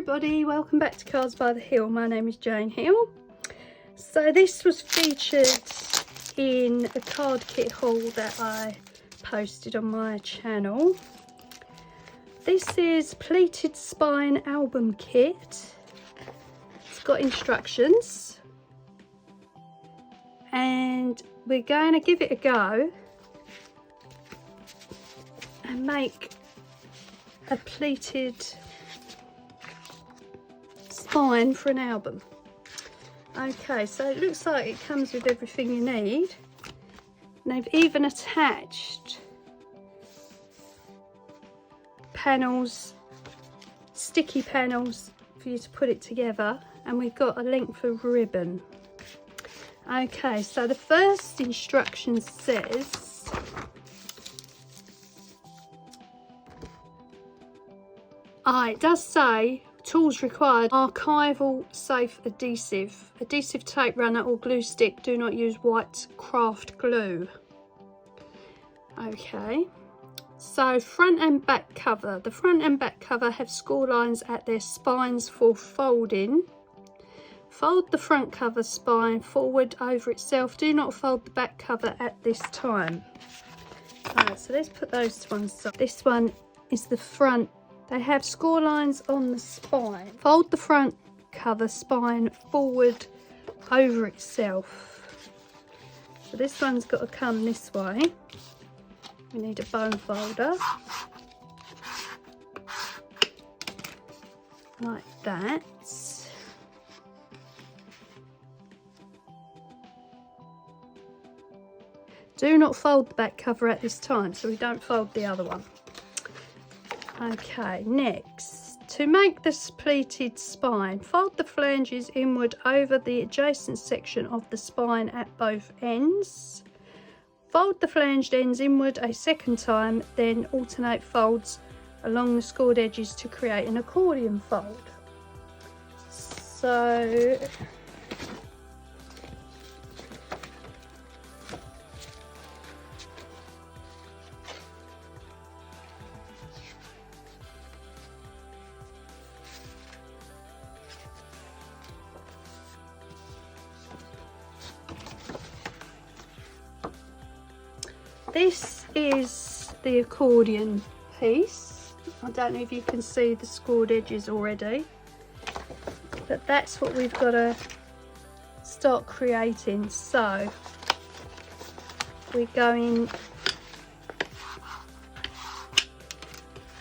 everybody, welcome back to Cards by the Hill. My name is Jane Hill. So this was featured in a card kit haul that I posted on my channel. This is Pleated Spine album kit. It's got instructions and we're going to give it a go and make a pleated spine for an album. Okay, so it looks like it comes with everything you need. And they've even attached panels, sticky panels for you to put it together, and we've got a length of ribbon. Okay, so the first instruction says it does say tools required: archival safe adhesive, adhesive tape runner or glue stick. Do not use white craft glue. Okay, so front and back cover. The front and back cover have score lines at their spines for folding. Fold the front cover spine forward over itself. Do not fold the back cover at this time. Alright, so let's put those to one side. This one is the front. They have score lines on the spine. Fold the front cover spine forward over itself. So this one's got to come this way. We need a bone folder. Like that. Do not fold the back cover at this time, so we don't fold the other one. Okay, next, to make this pleated spine, fold the flanges inward over the adjacent section of the spine at both ends. Fold the flanged ends inward a second time, then alternate folds along the scored edges to create an accordion fold. So this is the accordion piece. I don't know if you can see the scored edges already, but that's what we've got to start creating. So we're going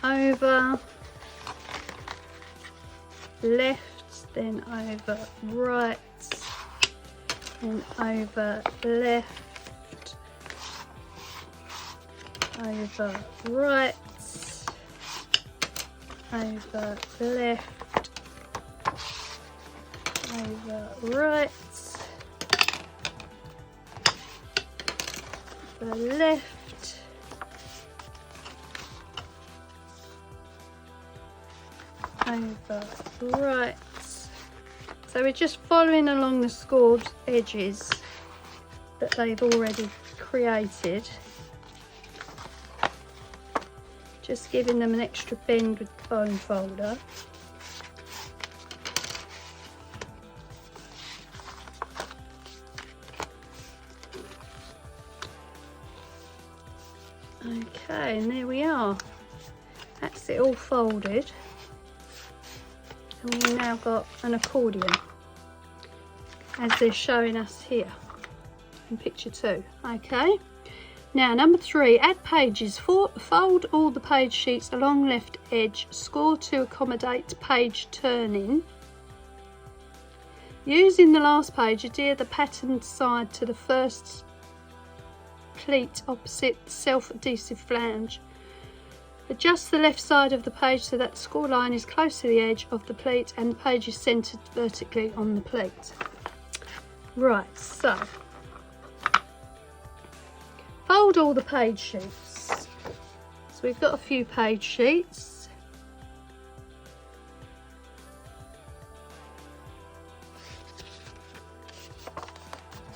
over left, then over right, then over left, over right, over left, over right, over left, over right. So we're just following along the scored edges that they've already created. Just giving them an extra bend with the bone folder. Okay, and there we are. That's it all folded. And we've now got an accordion, as they're showing us here in picture 2. Okay. Now, number 3, add pages. Fold all the page sheets along left edge. Score to accommodate page turning. Using the last page, adhere the patterned side to the first pleat opposite the self-adhesive flange. Adjust the left side of the page so that the score line is close to the edge of the pleat and the page is centred vertically on the pleat. Right, so fold all the page sheets. So we've got a few page sheets.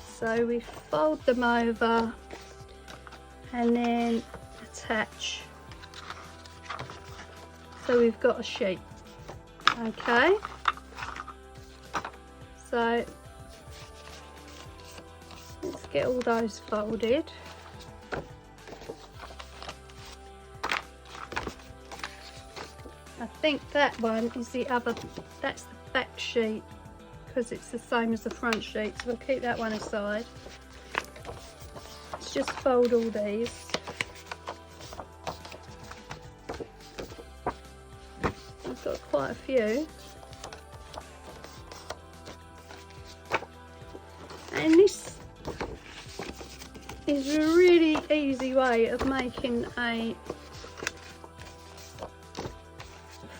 So we fold them over and then attach. So we've got a sheet. Okay, so let's get all those folded. I think that one is the other, that's the back sheet, because it's the same as the front sheet, so we'll keep that one aside. Let's just fold all these. I've got quite a few. And this is a really easy way of making a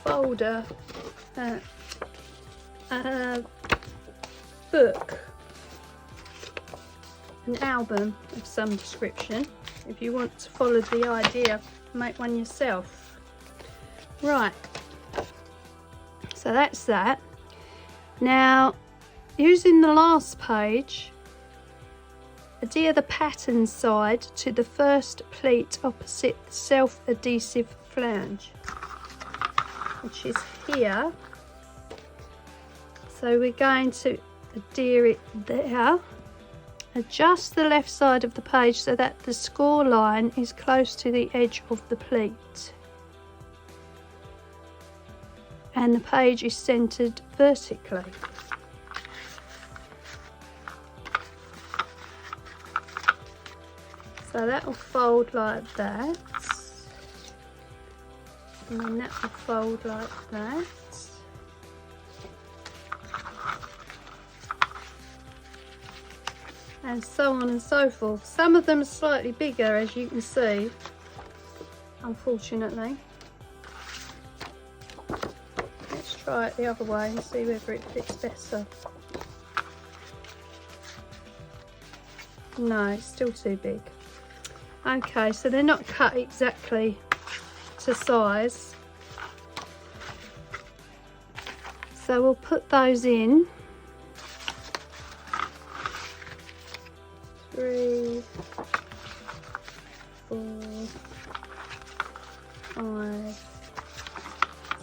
folder, a book, an album of some description. If you want to follow the idea, make one yourself. Right, so that's that. Now, using the last page, adhere the pattern side to the first pleat opposite the self-adhesive flange, which is here. So we're going to adhere it there. Adjust the left side of the page so that the score line is close to the edge of the pleat and the page is centered vertically. So that will fold like that, and then that will fold like that. And so on and so forth. Some of them are slightly bigger, as you can see, unfortunately. Let's try it the other way and see whether it fits better. No, it's still too big. Okay, so they're not cut exactly to size. So we'll put those in. 3, 4, 5,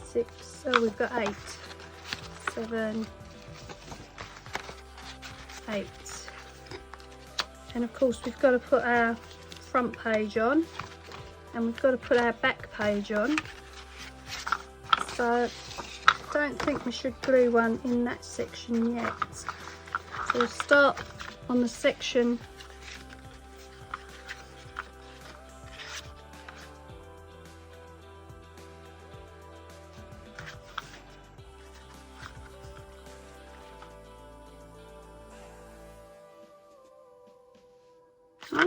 6. Oh, we've got 8, 7, 8. And of course we've got to put our front page on, and we've got to put our back page on. So I don't think we should glue one in that section yet. So we'll start on the section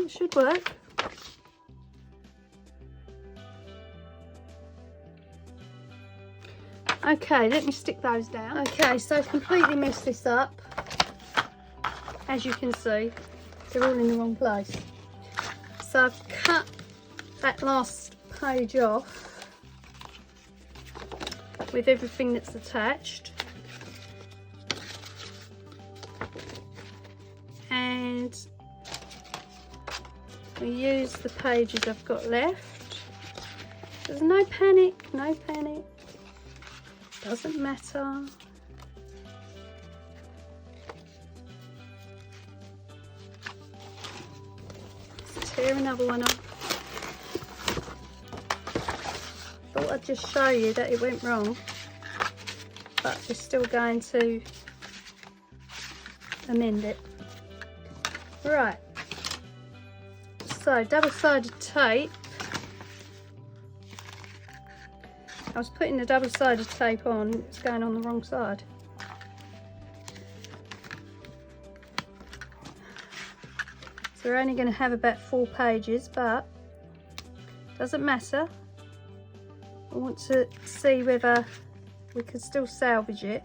it should work. Okay, let me stick those down. Okay, so I've completely messed this up. As you can see, they're all in the wrong place. So I've cut that last page off with everything that's attached. And we use the pages I've got left. There's no panic, no panic. Doesn't matter. Let's tear another one off. Thought I'd just show you that it went wrong, but we're still going to amend it. Right. So double-sided tape. I was putting the double-sided tape on, it's going on the wrong side. So we're only going to have about 4 pages, but doesn't matter. I want to see whether we can still salvage it.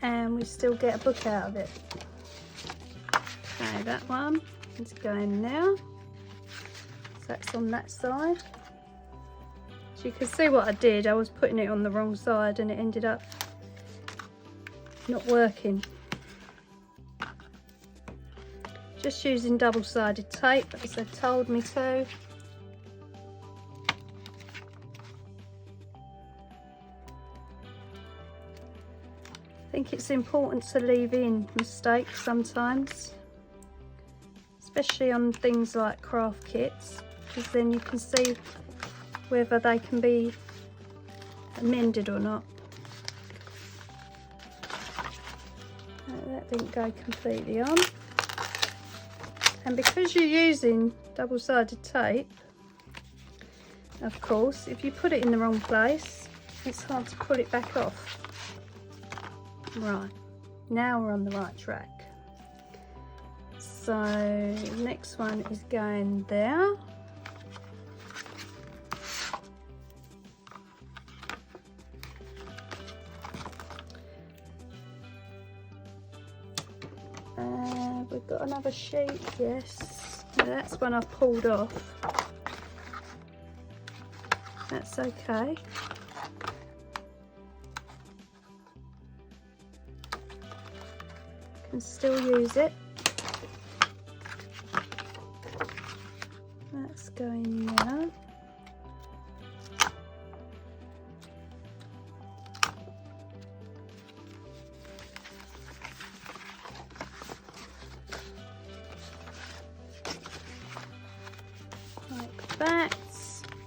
And we still get a book out of it. Okay, that one is going now. So that's on that side. So you can see what I did. I was putting it on the wrong side and it ended up not working. just using double-sided tape as they told me to. I think it's important to leave in mistakes sometimes, especially on things like craft kits, because then you can see whether they can be amended or not. That didn't go completely on. And because you're using double-sided tape, of course, if you put it in the wrong place, it's hard to pull it back off. Right, now we're on the right track. So next one is going there. We've got another sheet, yes. Now that's one I've pulled off. That's okay. Can still use it. That's going there. Like that.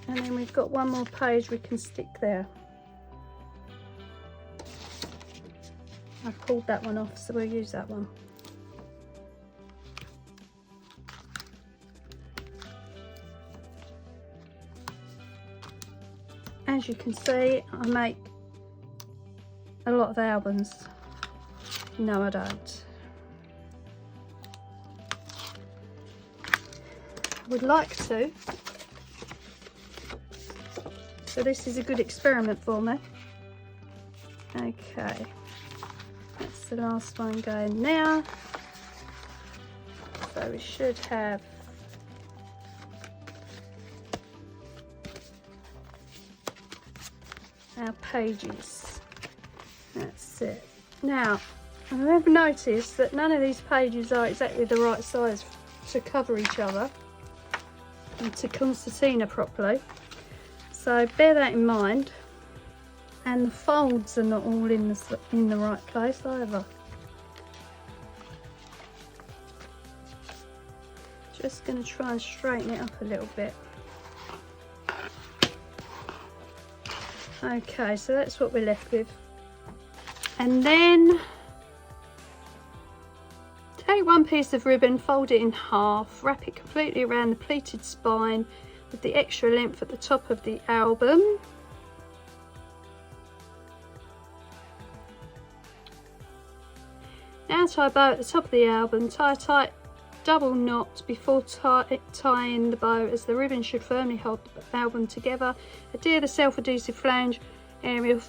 And then we've got one more page we can stick there. I've pulled that one off, so we'll use that one. As you can see, I make a lot of albums. No, I don't. I would like to. So this is a good experiment for me. Okay. That's the last one going now. So we should have our pages. That's it. Now, I've noticed that none of these pages are exactly the right size to cover each other and to concertina properly. So bear that in mind. And the folds are not all in the right place either. Just going to try and straighten it up a little bit. Okay, so that's what we're left with. And then take one piece of ribbon, fold it in half, wrap it completely around the pleated spine with the extra length at the top of the album. Now tie a bow at the top of the album, tie a tight double knot before tying the bow, as the ribbon should firmly hold the album together. Adhere the self-adhesive flange area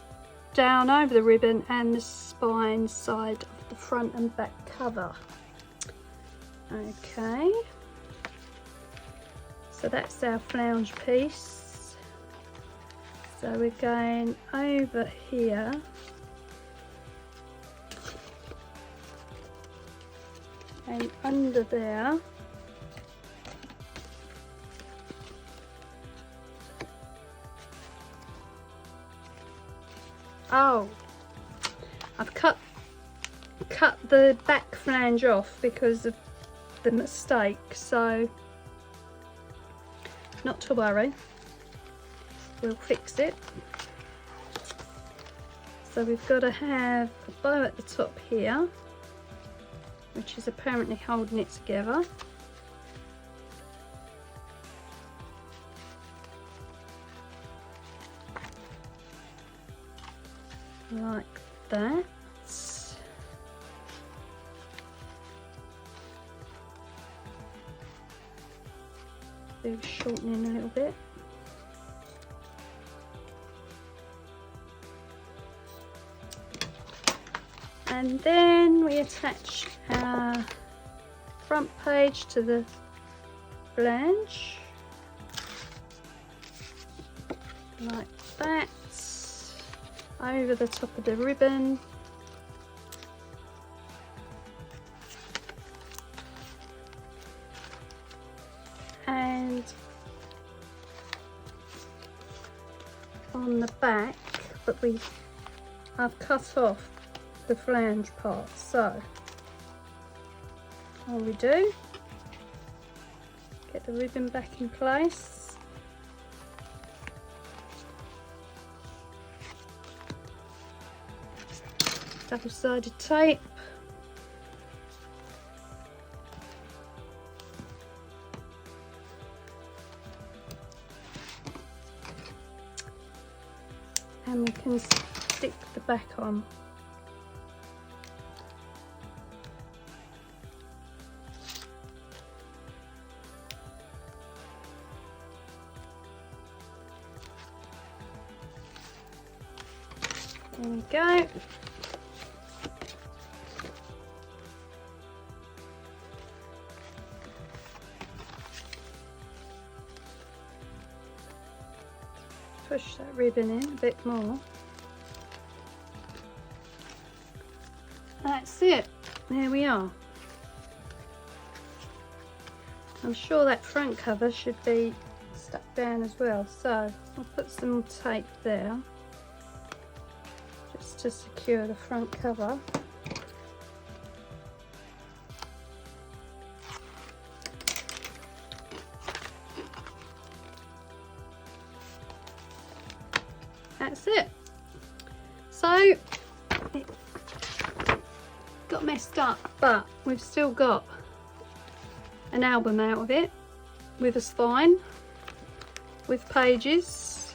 down over the ribbon and the spine side of the front and back cover. Okay, so that's our flange piece. So we're going over here. And under there, oh, I've cut the back flange off because of the mistake, so not to worry, we'll fix it. So we've got to have a bow at the top here, which is apparently holding it together. Like that. Do shortening a little bit. And then we attach our front page to the flange, like that, over the top of the ribbon. on the back, but I've cut off the flange part. So all we do, get the ribbon back in place, double-sided tape, and we can stick the back on. There we go. Push that ribbon in a bit more. That's it. There we are. I'm sure that front cover should be stuck down as well, so I'll put some tape there just to secure the front cover. That's it. So it got messed up, but we've still got an album out of it with a spine, with pages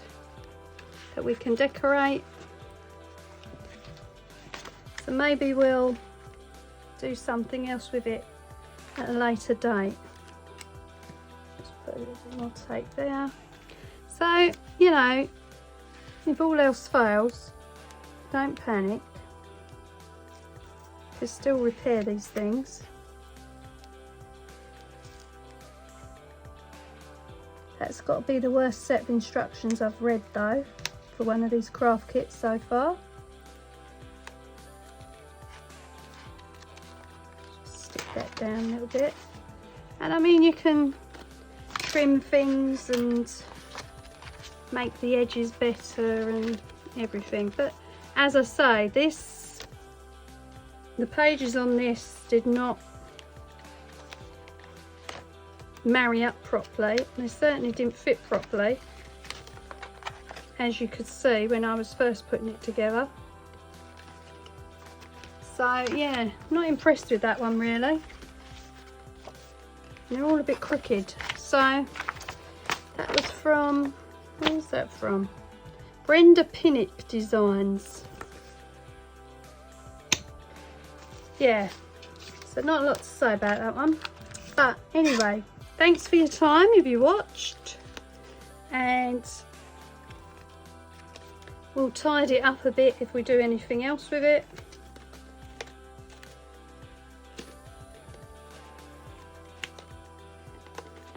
that we can decorate. So maybe we'll do something else with it at a later date. Just put a little bit more tape there. So, you know, if all else fails, don't panic. You can still repair these things. That's got to be the worst set of instructions I've read though, for one of these craft kits so far. Just stick that down a little bit. And I mean, you can trim things and make the edges better and everything, but as I say, the pages on this did not marry up properly. They certainly didn't fit properly, as you could see when I was first putting it together. So yeah, not impressed with that one really. They're all a bit crooked. So that was from, where was that from? Brenda Pinnock Designs. Yeah, so not a lot to say about that one. But anyway, thanks for your time if you watched. And we'll tidy it up a bit if we do anything else with it.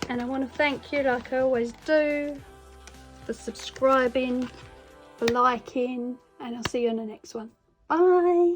And I want to thank you, like I always do, for subscribing, for liking, and I'll see you on the next one. Bye.